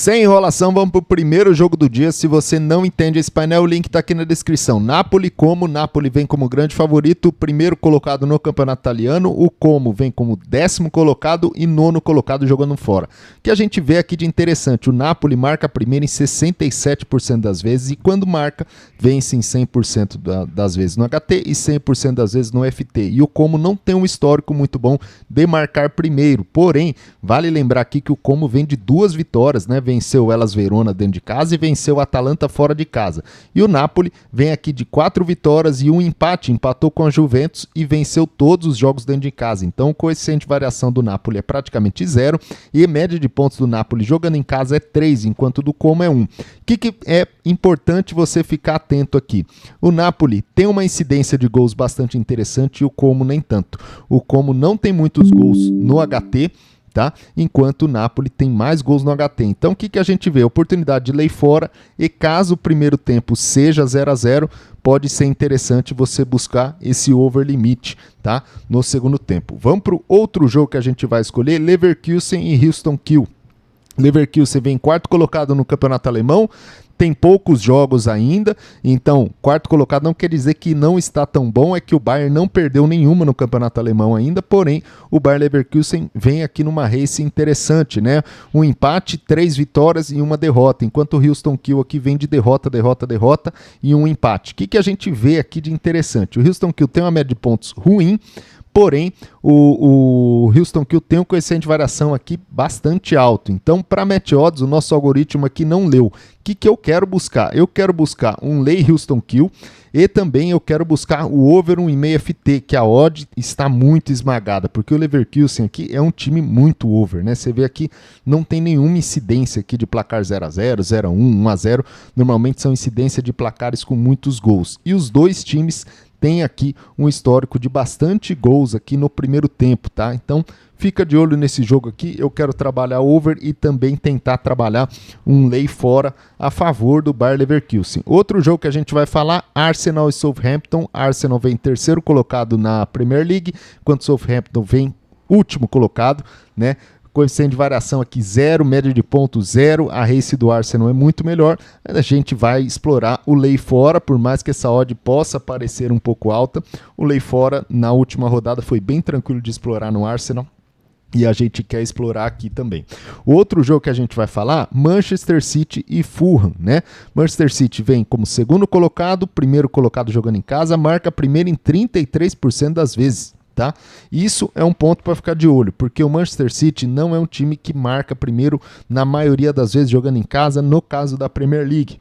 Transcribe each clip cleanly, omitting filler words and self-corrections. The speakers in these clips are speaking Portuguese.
Sem enrolação, vamos para o primeiro jogo do dia. Se você não entende esse painel, o link está aqui na descrição. Napoli vem como grande favorito, primeiro colocado no campeonato italiano. O Como vem como 10º colocado e 9º colocado jogando fora. O que a gente vê aqui de interessante, o Napoli marca primeiro em 67% das vezes e quando marca, vence em 100% das vezes no HT e 100% das vezes no FT. E o Como não tem um histórico muito bom de marcar primeiro. Porém, vale lembrar aqui que o Como vem de 2 vitórias, né? Venceu o Hellas Verona dentro de casa e venceu o Atalanta fora de casa. E o Napoli vem aqui de 4 vitórias e um empate, empatou com a Juventus e venceu todos os jogos dentro de casa. Então o coeficiente de variação do Napoli é praticamente 0 e a média de pontos do Napoli jogando em casa é 3, enquanto do Como é 1. O que é importante você ficar atento aqui? O Napoli tem uma incidência de gols bastante interessante e o Como nem tanto. O Como não tem muitos gols no HT, tá? Enquanto o Napoli tem mais gols no HT. Então o que a gente vê? Oportunidade de lei fora e caso o primeiro tempo seja 0-0, pode ser interessante você buscar esse over limite, tá? No segundo tempo. Vamos para o outro jogo que a gente vai escolher, Leverkusen e Houston Kiel. Leverkusen vem 4º colocado no campeonato alemão, tem poucos jogos ainda, então 4º colocado não quer dizer que não está tão bom, é que o Bayern não perdeu nenhuma no campeonato alemão ainda, porém o Bayer Leverkusen vem aqui numa race interessante, né? Um empate, 3 vitórias e uma derrota, enquanto o Houston Kiel aqui vem de derrota e um empate. O que a gente vê aqui de interessante? O Houston Kiel tem uma média de pontos ruim, porém, o Houston Kiel tem um coeficiente de variação aqui bastante alto. Então, para match odds, o nosso algoritmo aqui não leu. O que eu quero buscar? Eu quero buscar um lay Houston Kiel e também eu quero buscar o over 1,5 FT, que a odd está muito esmagada, porque o Leverkusen aqui é um time muito over, né? Você vê aqui, não tem nenhuma incidência aqui de placar 0-0, 0-1, 1-0. Normalmente são incidência de placares com muitos gols. E os dois times tem aqui um histórico de bastante gols aqui no primeiro tempo, tá? Então, fica de olho nesse jogo aqui. Eu quero trabalhar over e também tentar trabalhar um lay fora a favor do Bayer Leverkusen. Outro jogo que a gente vai falar, Arsenal e Southampton. Arsenal vem 3º colocado na Premier League, enquanto Southampton vem último colocado, né? Coeficiente de variação aqui 0, média de ponto 0, a race do Arsenal é muito melhor, a gente vai explorar o lay fora, por mais que essa odd possa parecer um pouco alta, o lay fora na última rodada foi bem tranquilo de explorar no Arsenal, e a gente quer explorar aqui também. O outro jogo que a gente vai falar, Manchester City e Fulham, né? Manchester City vem como 2º colocado, 1º colocado jogando em casa, marca primeiro em 33% das vezes. Tá? Isso é um ponto para ficar de olho, porque o Manchester City não é um time que marca primeiro na maioria das vezes jogando em casa, no caso da Premier League.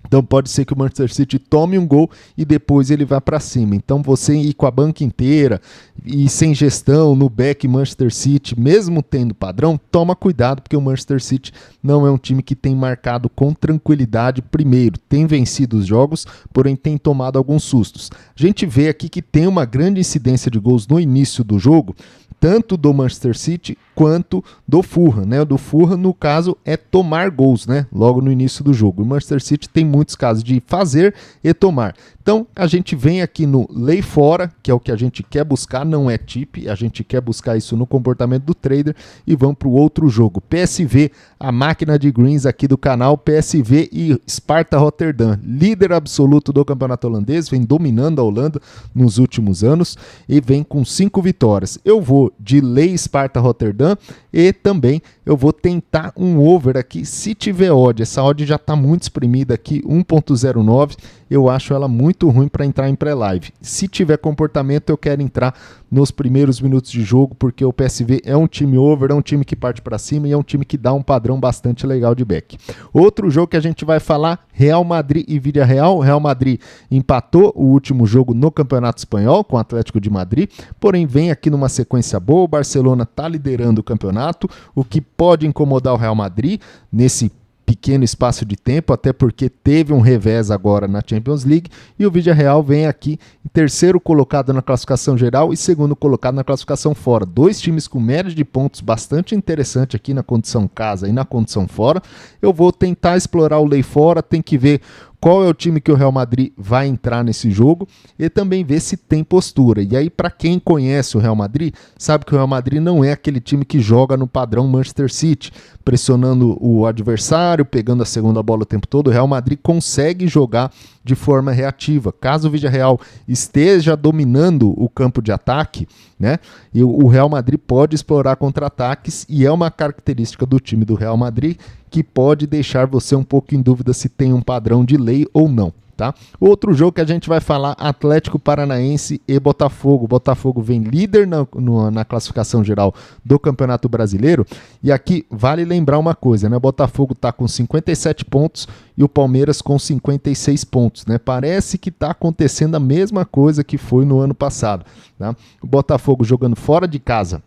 Então pode ser que o Manchester City tome um gol e depois ele vá para cima. Então você ir com a banca inteira e sem gestão no back Manchester City, mesmo tendo padrão, toma cuidado porque o Manchester City não é um time que tem marcado com tranquilidade primeiro. Tem vencido os jogos, porém tem tomado alguns sustos. A gente vê aqui que tem uma grande incidência de gols no início do jogo, tanto do Manchester City quanto do Fulham, né? O do Fulham, no caso, é tomar gols, né? Logo no início do jogo. O Manchester City tem muitos casos de fazer e tomar. Então, a gente vem aqui no lay fora, que é o que a gente quer buscar, não é tip, a gente quer buscar isso no comportamento do trader, e vamos para o outro jogo. PSV, a máquina de greens aqui do canal, PSV e Sparta Rotterdam, líder absoluto do campeonato holandês, vem dominando a Holanda nos últimos anos e vem com 5 vitórias. Eu vou de lay Sparta Rotterdam e também eu vou tentar um over aqui, se tiver odd. Essa odd já está muito espremida aqui, 1.09, eu acho ela muito ruim para entrar em pré-live. Se tiver comportamento, eu quero entrar nos primeiros minutos de jogo, porque o PSV é um time over, é um time que parte para cima e é um time que dá um padrão bastante legal de back. Outro jogo que a gente vai falar, Real Madrid e Villarreal. Real Madrid empatou o último jogo no Campeonato Espanhol com o Atlético de Madrid, porém vem aqui numa sequência boa. O Barcelona está liderando o campeonato, o que pode incomodar o Real Madrid nesse pequeno espaço de tempo, até porque teve um revés agora na Champions League, e o Villarreal vem aqui em 3º colocado na classificação geral e 2º colocado na classificação fora. Dois times com média de pontos bastante interessante aqui na condição casa e na condição fora. Eu vou tentar explorar o lay fora, tem que ver qual é o time que o Real Madrid vai entrar nesse jogo e também ver se tem postura. E aí, para quem conhece o Real Madrid, sabe que o Real Madrid não é aquele time que joga no padrão Manchester City, pressionando o adversário, pegando a segunda bola o tempo todo. O Real Madrid consegue jogar de forma reativa. Caso o Villarreal esteja dominando o campo de ataque, né, e o Real Madrid pode explorar contra-ataques, e é uma característica do time do Real Madrid que pode deixar você um pouco em dúvida se tem um padrão de lei ou não. Tá? Outro jogo que a gente vai falar, Atlético Paranaense e Botafogo. Botafogo vem líder na classificação geral do Campeonato Brasileiro, e aqui vale lembrar uma coisa, né? O Botafogo está com 57 pontos e o Palmeiras com 56 pontos, né? Parece que está acontecendo a mesma coisa que foi no ano passado, tá? O Botafogo jogando fora de casa,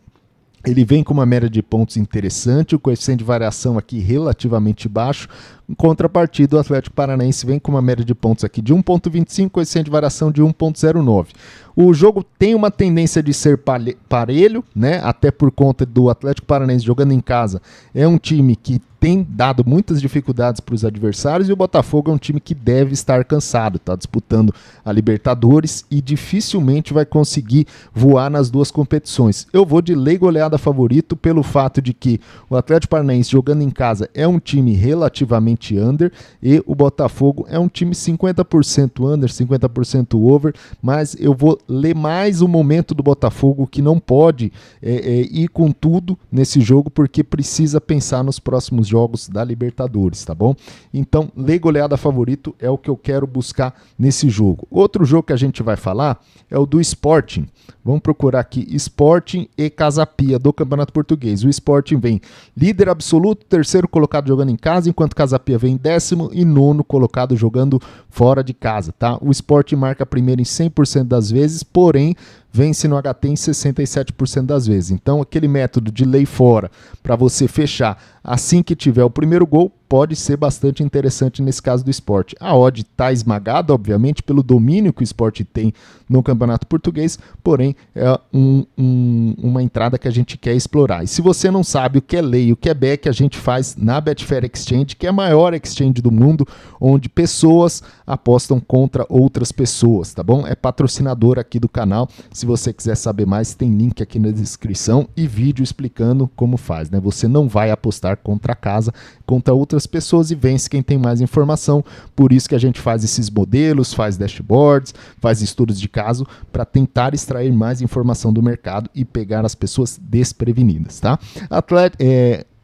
ele vem com uma média de pontos interessante, o coeficiente de variação aqui relativamente baixo. Em contrapartida, o Atlético Paranaense vem com uma média de pontos aqui de 1,25, coeficiente de variação de 1,09. O jogo tem uma tendência de ser parelho, né? Até por conta do Atlético Paranaense jogando em casa. É um time que tem dado muitas dificuldades para os adversários, e o Botafogo é um time que deve estar cansado, está disputando a Libertadores e dificilmente vai conseguir voar nas duas competições. Eu vou de lei goleada favorito pelo fato de que o Atlético Paranaense jogando em casa é um time relativamente under, e o Botafogo é um time 50% under, 50% over, mas eu vou ler mais o momento do Botafogo, que não pode ir com tudo nesse jogo, porque precisa pensar nos próximos jogos da Libertadores, tá bom? Então, lei goleada favorito é o que eu quero buscar nesse jogo. Outro jogo que a gente vai falar é o do Sporting. Vamos procurar aqui Sporting e Casa Pia do Campeonato Português. O Sporting vem líder absoluto, terceiro colocado jogando em casa, enquanto Casa Pia vem 10º e 9º colocado jogando fora de casa, tá? O Sporting marca primeiro em 100% das vezes, porém vence no HT em 67% das vezes. Então, aquele método de lei fora para você fechar assim que tiver o primeiro gol pode ser bastante interessante nesse caso do Sport. A odd está esmagada, obviamente, pelo domínio que o Sport tem no Campeonato Português, porém é uma entrada que a gente quer explorar. E se você não sabe o que é lei e o que é back, a gente faz na Betfair Exchange, que é a maior exchange do mundo, onde pessoas apostam contra outras pessoas, tá bom? É patrocinador aqui do canal. Se você quiser saber mais, tem link aqui na descrição e vídeo explicando como faz, né? Você não vai apostar contra a casa, contra outras pessoas, e vence quem tem mais informação. Por isso que a gente faz esses modelos, faz dashboards, faz estudos de caso para tentar extrair mais informação do mercado e pegar as pessoas desprevenidas, tá?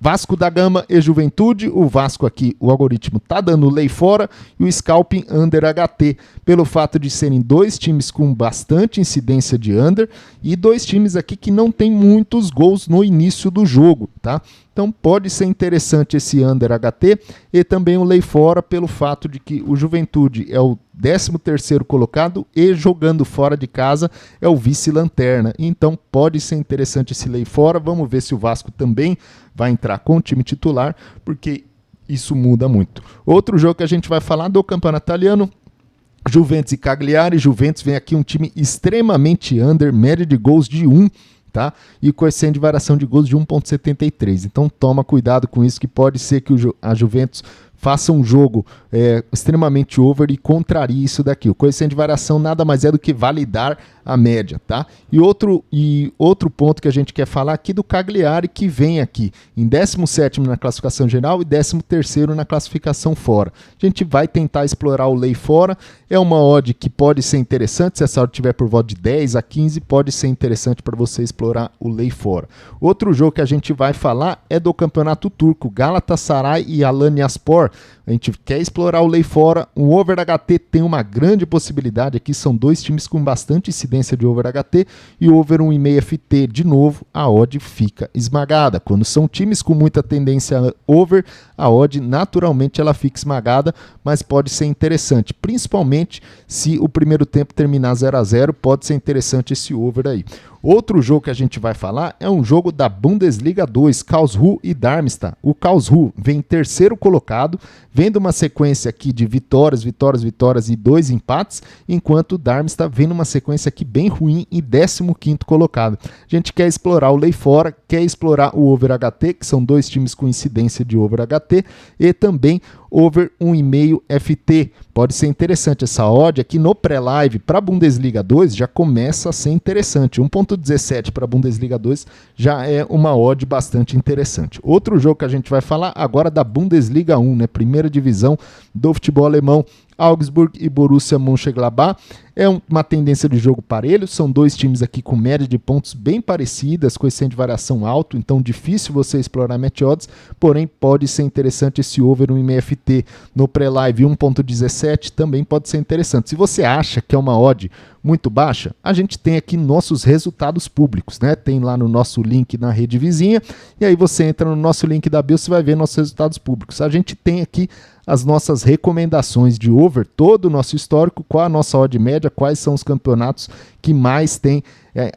Vasco da Gama e Juventude. O Vasco aqui, o algoritmo tá dando lei fora, e o Scalping under HT, pelo fato de serem dois times com bastante incidência de under e dois times aqui que não tem muitos gols no início do jogo, tá? Então pode ser interessante esse under HT, e também o lei fora pelo fato de que o Juventude é o 13º colocado e jogando fora de casa é o vice-lanterna. Então pode ser interessante esse lei fora. Vamos ver se o Vasco também vai entrar com o time titular, porque isso muda muito. Outro jogo que a gente vai falar do Campeonato Italiano, Juventus e Cagliari. Juventus vem aqui um time extremamente under, média de gols de 1, tá? E coeficiente de variação de gols de 1,73. Então toma cuidado com isso, que pode ser que a Juventus faça um jogo extremamente over e contrarie isso daqui. O coeficiente de variação nada mais é do que validar a média, tá? E outro ponto que a gente quer falar aqui do Cagliari, que vem aqui em 17º na classificação geral e 13º na classificação fora. A gente vai tentar explorar o lei fora. É uma odd que pode ser interessante, se essa odd tiver por volta de 10 a 15, pode ser interessante para você explorar o lei fora. Outro jogo que a gente vai falar é do Campeonato Turco, Galatasaray e Alanyaspor. A gente quer explorar o lei fora. O over HT tem uma grande possibilidade aqui, são dois times com bastante incidência de over HT, e over 1,5 FT, de novo, a odd fica esmagada. Quando são times com muita tendência over, a odd naturalmente ela fica esmagada, mas pode ser interessante, principalmente se o primeiro tempo terminar 0 a 0, pode ser interessante esse over aí. Outro jogo que a gente vai falar é um jogo da Bundesliga 2, Karlsruhe e Darmstadt. O Karlsruhe vem terceiro colocado, vem de uma sequência aqui de vitórias e 2 empates, enquanto o Darmstadt vem numa sequência aqui bem ruim e 15º colocado. A gente quer explorar o lei fora, quer explorar o over HT, que são dois times com incidência de over HT, e também over 1,5 FT. Pode ser interessante essa odd aqui no pré-live para a Bundesliga 2, já começa a ser interessante. 1,17 para a Bundesliga 2 já é uma odd bastante interessante. Outro jogo que a gente vai falar agora da Bundesliga 1, né? Primeira divisão do futebol alemão. Augsburg e Borussia Mönchengladbach. É uma tendência de jogo parelho, são dois times aqui com média de pontos bem parecidas, coeficiente de variação alto, então difícil você explorar match odds, porém pode ser interessante esse over 1,5 FT no pré-live 1,17, também pode ser interessante. Se você acha que é uma odd muito baixa, a gente tem aqui nossos resultados públicos, né? Tem lá no nosso link na rede vizinha, e aí você entra no nosso link da bio, você vai ver nossos resultados públicos. A gente tem aqui as nossas recomendações de over, todo o nosso histórico, qual a nossa odd média, quais são os campeonatos que mais tem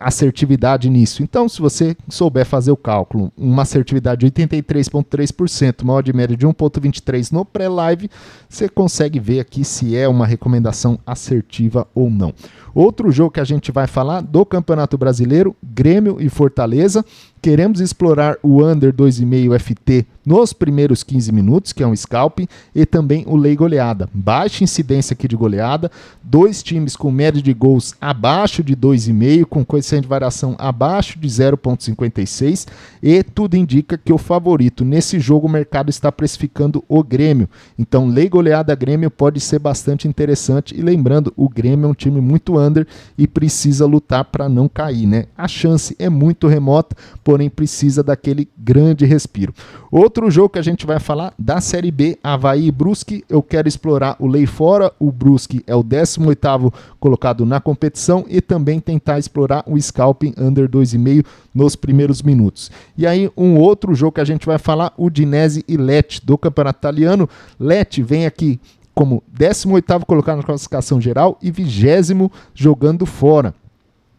assertividade nisso. Então, se você souber fazer o cálculo, uma assertividade de 83,3%, uma odd média de 1,23 no pré-live, você consegue ver aqui se é uma recomendação assertiva ou não. Outro jogo que a gente vai falar do Campeonato Brasileiro, Grêmio e Fortaleza. Queremos explorar o under 2,5 FT nos primeiros 15 minutos, que é um scalping, e também o lei goleada. Baixa incidência aqui de goleada, dois times com média de gols abaixo de 2,5, com coeficiente de variação abaixo de 0,56, e tudo indica que o favorito nesse jogo o mercado está precificando o Grêmio. Então, lei goleada Grêmio pode ser bastante interessante, e lembrando, o Grêmio é um time muito under e precisa lutar para não cair, né? A chance é muito remota, porém precisa daquele grande respiro. Outro jogo que a gente vai falar da Série B, Avaí e Brusque. Eu quero explorar o lei fora, o Brusque é o 18º colocado na competição, e também tentar explorar o scalping under 2,5 nos primeiros minutos. E aí um outro jogo que a gente vai falar, Udinese e Lecce do Campeonato Italiano. Lecce vem aqui como 18º colocado na classificação geral e 20º jogando fora.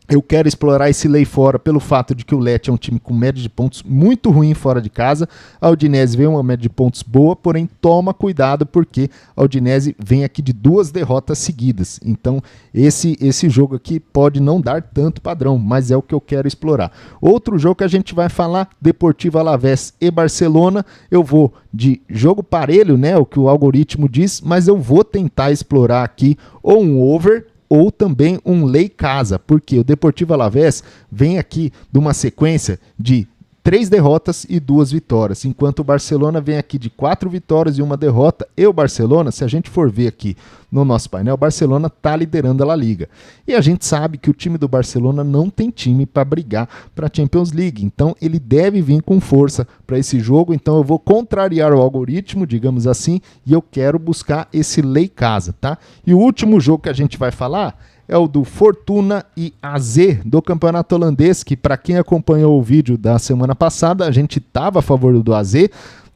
Eu quero explorar esse lei fora pelo fato de que o Lecce é um time com média de pontos muito ruim fora de casa. A Udinese vem uma média de pontos boa, porém toma cuidado porque a Udinese vem aqui de 2 derrotas seguidas. Então esse jogo aqui pode não dar tanto padrão, mas é o que eu quero explorar. Outro jogo que a gente vai falar, Deportivo Alavés e Barcelona. Eu vou de jogo parelho, né, o que o algoritmo diz, mas eu vou tentar explorar aqui ou um over ou também um lei casa, porque o Deportivo Alavés vem aqui de uma sequência de 3 derrotas e 2 vitórias, enquanto o Barcelona vem aqui de 4 vitórias e 1 derrota, e o Barcelona, se a gente for ver aqui no nosso painel, o Barcelona está liderando a La Liga. E a gente sabe que o time do Barcelona não tem time para brigar para a Champions League, então ele deve vir com força para esse jogo, então eu vou contrariar o algoritmo, digamos assim, e eu quero buscar esse lei casa, tá? E o último jogo que a gente vai falar é o do Fortuna e AZ do campeonato holandês, que para quem acompanhou o vídeo da semana passada, a gente estava a favor do AZ.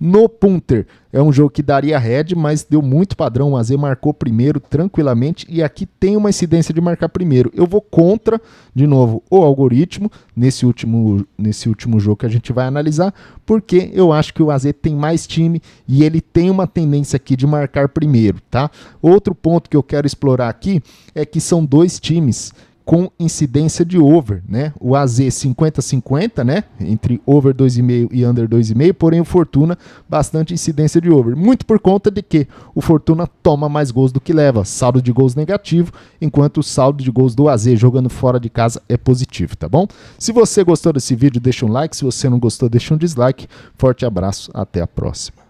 No punter, é um jogo que daria head, mas deu muito padrão, o AZ marcou primeiro tranquilamente, e aqui tem uma incidência de marcar primeiro. Eu vou contra, de novo, o algoritmo, nesse último jogo que a gente vai analisar, porque eu acho que o AZ tem mais time, e ele tem uma tendência aqui de marcar primeiro, tá? Outro ponto que eu quero explorar aqui, é que são dois times com incidência de over, né? O AZ 50-50, né? Entre over 2,5 e under 2,5, porém o Fortuna bastante incidência de over. Muito por conta de que o Fortuna toma mais gols do que leva, saldo de gols negativo, enquanto o saldo de gols do AZ jogando fora de casa é positivo, tá bom? Se você gostou desse vídeo, deixa um like, se você não gostou, deixa um dislike. Forte abraço, até a próxima.